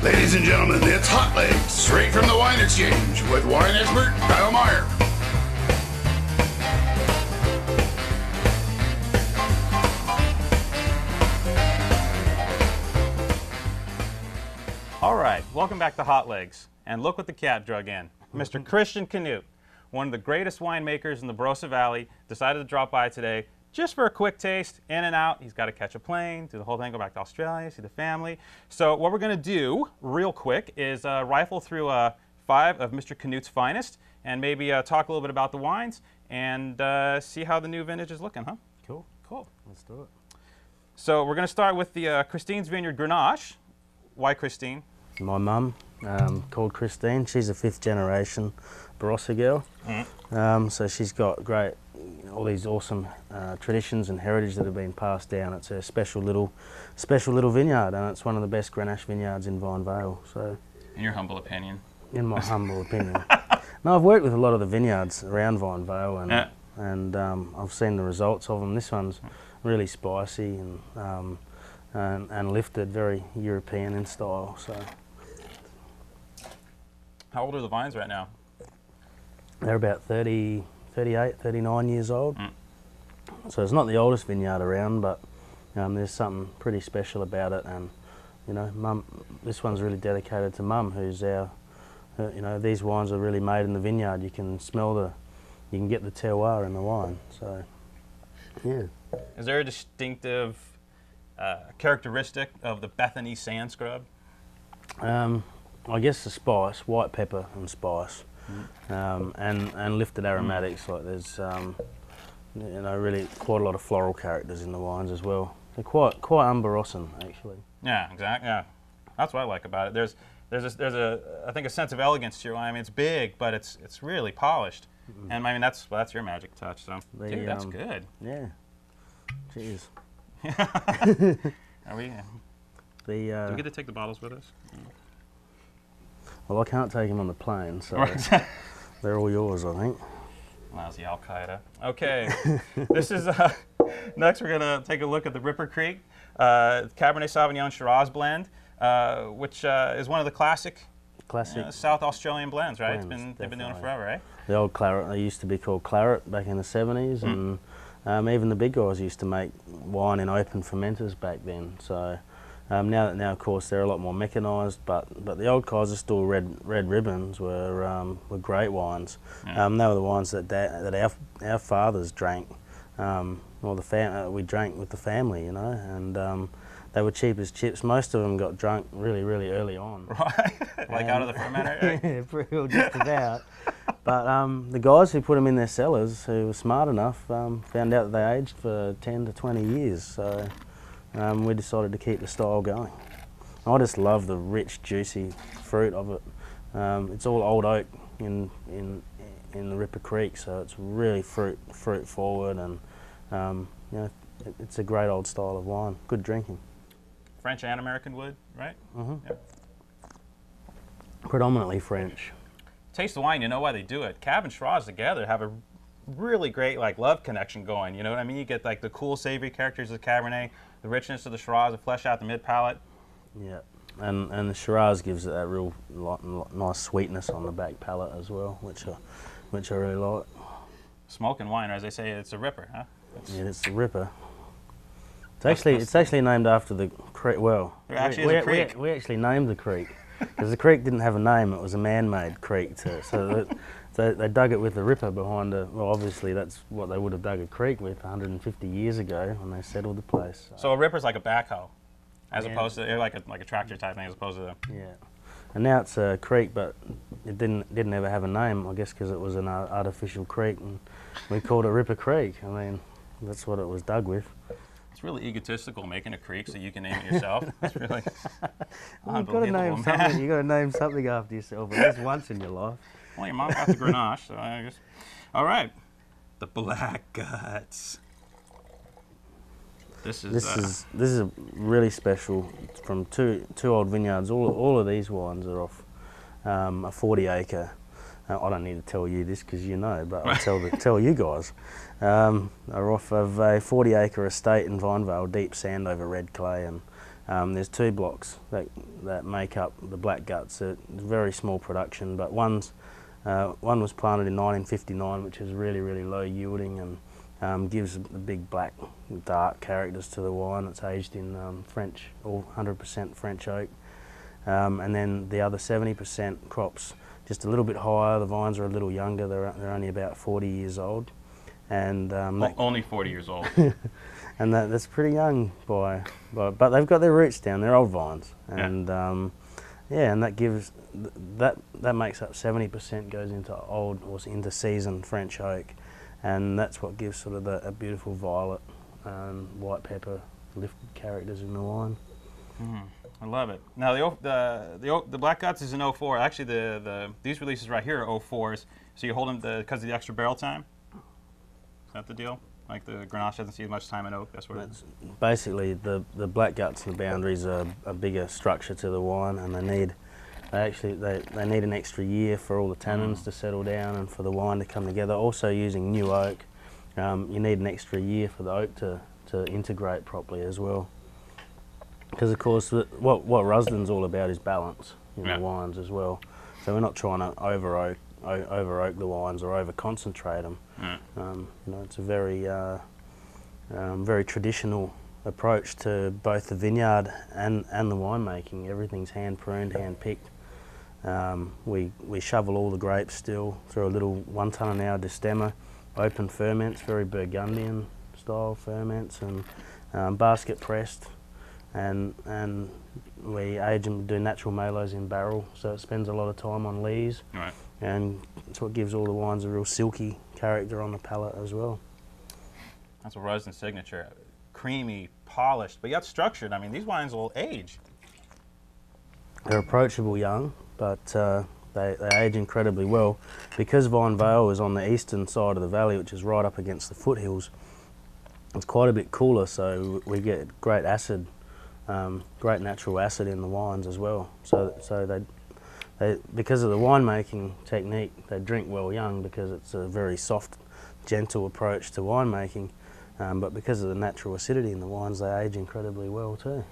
Ladies and gentlemen, it's Hot Legs, straight from the wine exchange with wine expert Kyle Meyer. All right, welcome back to Hot Legs. And look what the cat drug in. Mr. Christian Canute, one of the greatest winemakers in the Barossa Valley, decided to drop by today just for a quick taste, in and out. He's got to catch a plane, do the whole thing, go back to Australia, see the family. So what we're going to do real quick is rifle through 5 of Mr. Canute's finest and maybe talk a little bit about the wines and see how the new vintage is looking, huh? Cool. Cool. Let's do it. So we're going to start with the Christine's Vineyard Grenache. Why Christine? My mum, called Christine, she's a 5th generation Barossa girl. So she's got great, all these awesome traditions and heritage that have been passed down. It's a special little vineyard, and it's one of the best Grenache vineyards in Vine Vale. So, In your humble opinion. in my humble opinion. No, I've worked with a lot of the vineyards around Vine Vale, and I've seen the results of them. This one's really spicy and lifted, very European in style. So. How old are the vines right now? They're about 38, 39 years old. So it's not the oldest vineyard around, but there's something pretty special about it. And Mum, this one's really dedicated to Mum, who's our, these wines are really made in the vineyard. You can smell you can get the terroir in the wine. So, yeah. Is there a distinctive characteristic of the Bethany sand scrub? I guess the spice, white pepper and spice, and lifted aromatics. Like there's, really quite a lot of floral characters in the wines as well. They're quite un-Barossan actually. Yeah, exactly. Yeah, that's what I like about it. There's I think a sense of elegance to your wine. I mean, it's big, but it's really polished, and I mean that's your magic touch. So, dude, that's good. Yeah. Cheers. Are we? Do we get to take the bottles with us? Well, I can't take them on the plane, so they're all yours, I think. Lousy Al Qaeda. Okay, this is next. We're gonna take a look at the Ripper Creek Cabernet Sauvignon Shiraz blend, which is one of the classic South Australian blends, right? They've been doing it forever, right? The old claret. They used to be called claret back in the 70s, and even the big guys used to make wine in open fermenters back then. So. Now of course they're a lot more mechanised, but the old Kaiserstuhl red ribbons were great wines. They were the wines that our fathers drank, we drank with the family, and they were cheap as chips. Most of them got drunk really early on. Right, like out of the fermenter. Yeah, pretty well, just about. But the guys who put them in their cellars, who were smart enough, found out that they aged for 10 to 20 years. So. We decided to keep the style going. I just love the rich, juicy fruit of it. It's all old oak in the Ripper Creek, so it's really fruit forward, and it's a great old style of wine. Good drinking. French and American wood, right? Yep. Predominantly French. Taste the wine, you know why they do it. Cab and Shiraz together have a really great love connection going. You know what I mean? You get the cool, savory characters of the Cabernet, the richness of the Shiraz, to flesh out the mid palate. Yeah, and the Shiraz gives it that real nice sweetness on the back palate as well, which I really like. Smoking wine, or as they say, it's a ripper, huh? It's the Ripper. It's actually named after the creek. Well, there actually is a creek. We actually named the creek because the creek didn't have a name. It was a man-made creek, so they dug it with the Ripper behind it. Well, obviously that's what they would have dug a creek with 150 years ago when they settled the place. So a Ripper's like a backhoe, as opposed to like a tractor type thing, as opposed to the. Yeah, and now it's a creek, but it didn't ever have a name. I guess because it was an artificial creek, and we called it Ripper Creek. I mean, that's what it was dug with. It's really egotistical making a creek so you can name it yourself. It's really you've got to name something. You got to name something after yourself, at least once in your life. Well, your mom got the Grenache, so I guess. All right, the Black Guts. This is really special from two old vineyards. All of these wines are off a 40-acre. I don't need to tell you this because you know, but I'll tell you guys. Are off of a 40-acre estate in Vine Vale, deep sand over red clay, There's 2 blocks that make up the black guts. It's very small production, but one was planted in 1959, which is really, really low yielding and gives the big black, dark characters to the wine. It's aged in French, all 100% French oak. And then the other 70% crops just a little bit higher. The vines are a little younger. They're only about 40 years old. And only 40 years old. And that's pretty young but they've got their roots down. They're old vines, and yeah, and that makes up 70% goes into old or into seasoned French oak, and that's what gives sort of a beautiful violet and white pepper lifted characters in the wine. I love it. Now the black guts is an 04. Actually, these releases right here are 04s. So you hold them because of the extra barrel time. Is that the deal? Like the Grenache doesn't see as much time in oak. That's what it is. Basically, the black guts and the boundaries are a bigger structure to the wine, and they need an extra year for all the tannins to settle down and for the wine to come together. Also, using new oak, you need an extra year for the oak to integrate properly as well. Because of course, what Rusden's all about is balance in the wines as well. So we're not trying to over oak the wines or over concentrate them. You know, it's a very traditional approach to both the vineyard and the winemaking. Everything's hand pruned, hand picked. We shovel all the grapes still through a little 1 tonne an hour destemmer, open ferments, very Burgundian style ferments, and basket pressed. And we age them, do natural malos in barrel, so it spends a lot of time on lees. Right. And it's what gives all the wines a real silky character on the palate as well. That's a Rusden signature. Creamy, polished, but yet structured. I mean, these wines will age. They're approachable young, but they age incredibly well. Because Vine Vale is on the eastern side of the valley, which is right up against the foothills, it's quite a bit cooler, so we get great acid, great natural acid in the wines as well. So they because of the winemaking technique, they drink well young because it's a very soft, gentle approach to winemaking. But because of the natural acidity in the wines, they age incredibly well too.